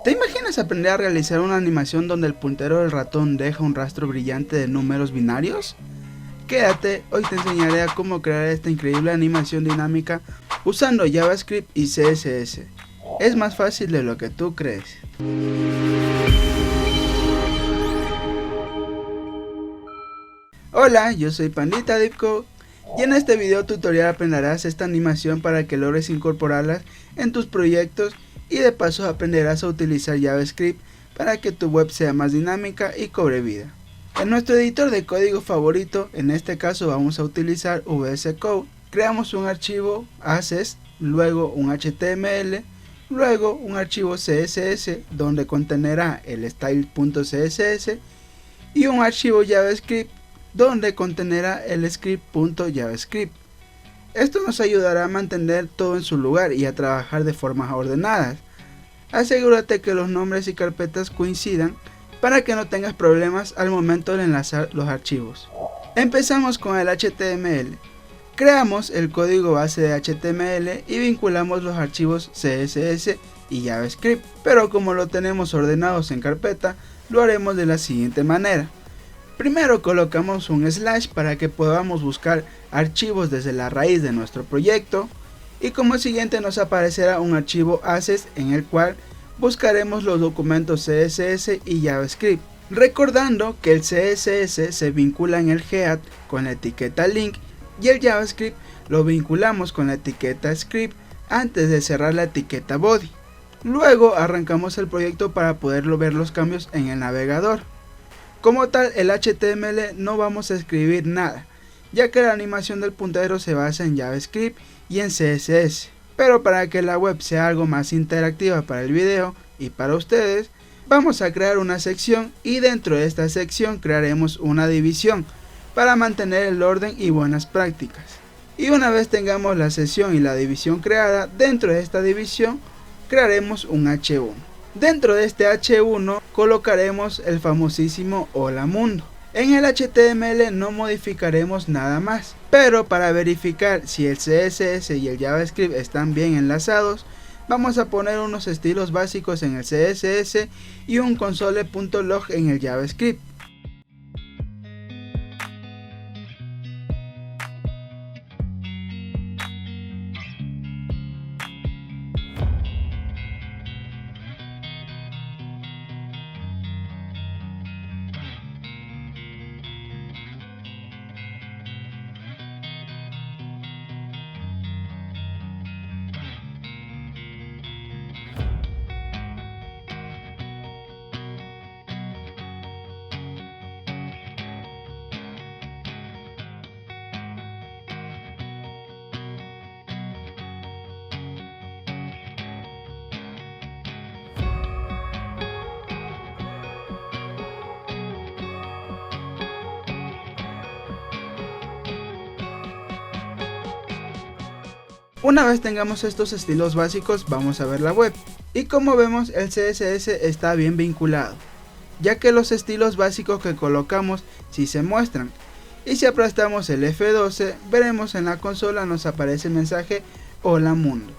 ¿Te imaginas aprender a realizar una animación donde el puntero del ratón deja un rastro brillante de números binarios? Quédate, hoy te enseñaré a cómo crear esta increíble animación dinámica usando JavaScript y CSS. Es más fácil de lo que tú crees. Hola, yo soy Pandita DeepCode y en este video tutorial aprenderás esta animación para que logres incorporarla en tus proyectos y de paso aprenderás a utilizar JavaScript para que tu web sea más dinámica y cobre vida. En nuestro editor de código favorito, en este caso vamos a utilizar VS Code, creamos un archivo assets, luego un HTML, luego un archivo CSS donde contenerá el style.css y un archivo JavaScript donde contenerá el script.javascript. Esto nos ayudará a mantener todo en su lugar y a trabajar de formas ordenadas. Asegúrate que los nombres y carpetas coincidan para que no tengas problemas al momento de enlazar los archivos. Empezamos con el HTML. Creamos el código base de HTML y vinculamos los archivos CSS y JavaScript, pero como lo tenemos ordenados en carpeta, lo haremos de la siguiente manera. Primero colocamos un slash para que podamos buscar archivos desde la raíz de nuestro proyecto y como siguiente nos aparecerá un archivo assets en el cual buscaremos los documentos CSS y JavaScript, recordando que el CSS se vincula en el head con la etiqueta link y el JavaScript lo vinculamos con la etiqueta script antes de cerrar la etiqueta body. Luego arrancamos el proyecto para poderlo ver los cambios en el navegador. Como tal, el HTML no vamos a escribir nada, ya que la animación del puntero se basa en JavaScript y en CSS. Pero para que la web sea algo más interactiva para el video y para ustedes, vamos a crear una sección y dentro de esta sección crearemos una división para mantener el orden y buenas prácticas. Y una vez tengamos la sección y la división creada, dentro de esta división crearemos un H1. Dentro de este H1 colocaremos el famosísimo Hola Mundo. En el HTML no modificaremos nada más, pero para verificar si el CSS y el JavaScript están bien enlazados, vamos a poner unos estilos básicos en el CSS y un console.log en el JavaScript. Una vez tengamos estos estilos básicos, vamos a ver la web. Y como vemos, el CSS está bien vinculado, ya que los estilos básicos que colocamos sí se muestran. Y si aplastamos el F12, veremos en la consola nos aparece el mensaje Hola Mundo.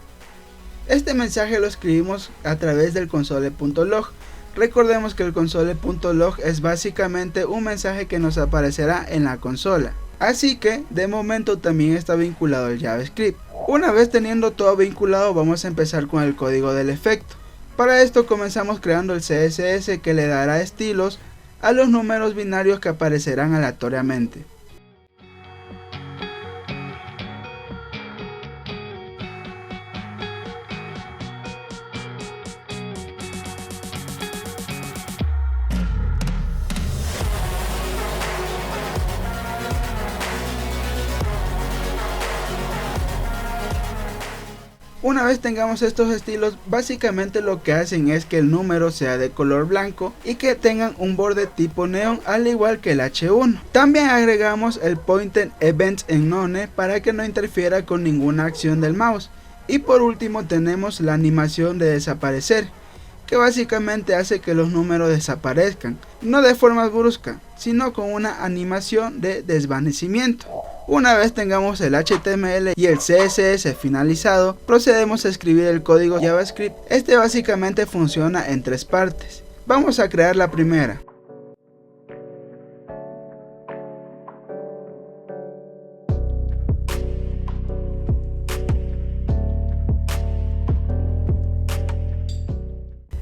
Este mensaje lo escribimos a través del console.log. Recordemos que el console.log es básicamente un mensaje que nos aparecerá en la consola. Así que de momento también está vinculado el JavaScript. Una vez teniendo todo vinculado, vamos a empezar con el código del efecto. Para esto comenzamos creando el CSS que le dará estilos a los números binarios que aparecerán aleatoriamente. Una vez tengamos estos estilos, básicamente lo que hacen es que el número sea de color blanco y que tengan un borde tipo neón al igual que el H1. También agregamos el pointer events en none para que no interfiera con ninguna acción del mouse. Y por último tenemos la animación de desaparecer, que básicamente hace que los números desaparezcan, no de forma brusca, sino con una animación de desvanecimiento. Una vez tengamos el HTML y el CSS finalizado, procedemos a escribir el código JavaScript. Este básicamente funciona en 3 partes. Vamos a crear la primera.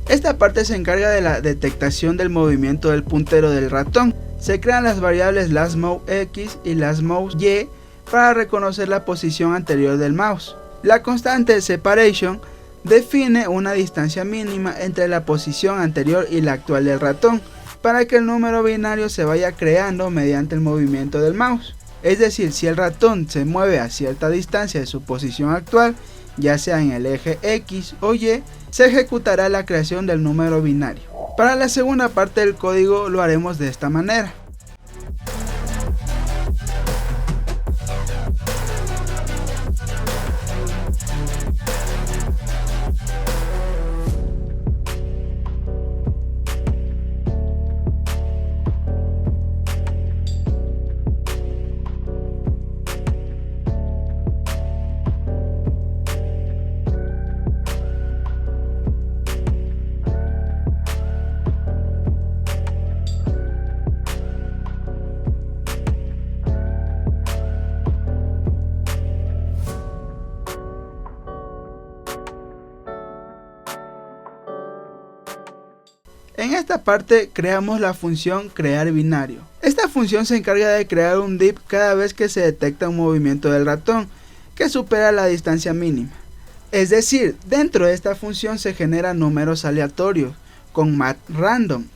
Esta parte se encarga de la detectación del movimiento del puntero del ratón. Se crean las variables lastMoveX y lastMoveY para reconocer la posición anterior del mouse. La constante separation define una distancia mínima entre la posición anterior y la actual del ratón, para que el número binario se vaya creando mediante el movimiento del mouse. Es decir, si el ratón se mueve a cierta distancia de su posición actual, ya sea en el eje X o Y, se ejecutará la creación del número binario. Para la segunda parte del código lo haremos de esta manera. En esta parte creamos la función crear binario. Esta función se encarga de crear un div cada vez que se detecta un movimiento del ratón que supera la distancia mínima. Es decir, dentro de esta función se generan números aleatorios con math random,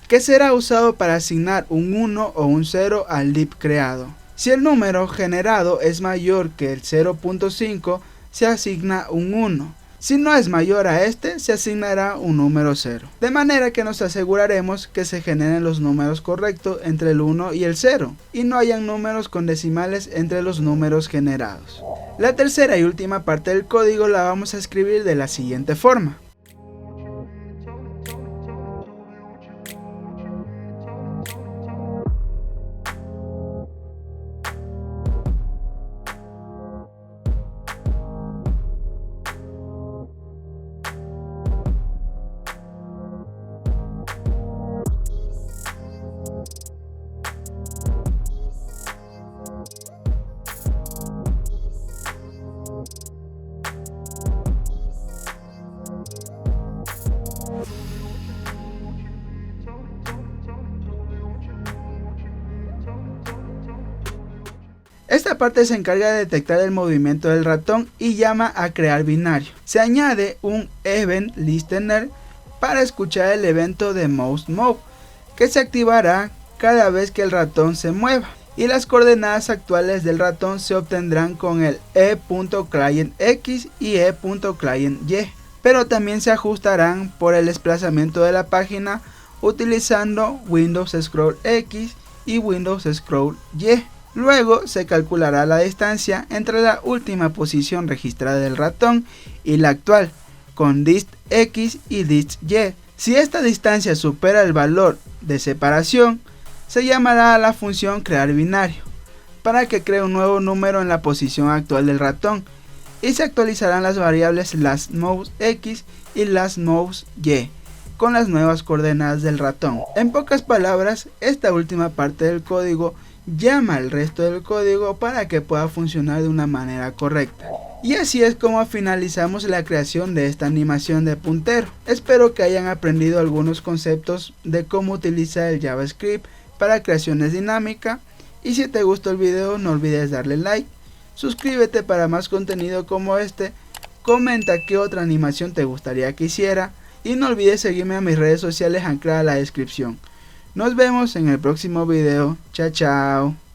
que será usado para asignar un 1 o un 0 al div creado. Si el número generado es mayor que el 0.5, se asigna un 1. Si no es mayor a este, se asignará un número 0. De manera que nos aseguraremos que se generen los números correctos entre el 1 y el 0, y no hayan números con decimales entre los números generados. La tercera y última parte del código la vamos a escribir de la siguiente forma. Esta parte se encarga de detectar el movimiento del ratón y llama a crear binario. Se añade un event listener para escuchar el evento de mouse move, que se activará cada vez que el ratón se mueva, y las coordenadas actuales del ratón se obtendrán con el e.clientX y e.clienty, pero también se ajustarán por el desplazamiento de la página utilizando Windows Scroll X y Windows Scroll Y. Luego se calculará la distancia entre la última posición registrada del ratón y la actual, con dist X y dist Y. Si esta distancia supera el valor de separación, se llamará a la función crear binario, para que cree un nuevo número en la posición actual del ratón, y se actualizarán las variables lastMoveX y lastMoveY con las nuevas coordenadas del ratón. En pocas palabras, esta última parte del código llama al resto del código para que pueda funcionar de una manera correcta. Y así es como finalizamos la creación de esta animación de puntero. Espero que hayan aprendido algunos conceptos de cómo utilizar el JavaScript para creaciones dinámicas, y si te gustó el video no olvides darle like, suscríbete para más contenido como este, comenta qué otra animación te gustaría que hiciera, y no olvides seguirme a mis redes sociales ancladas en la descripción. Nos vemos en el próximo video. Chao, chao.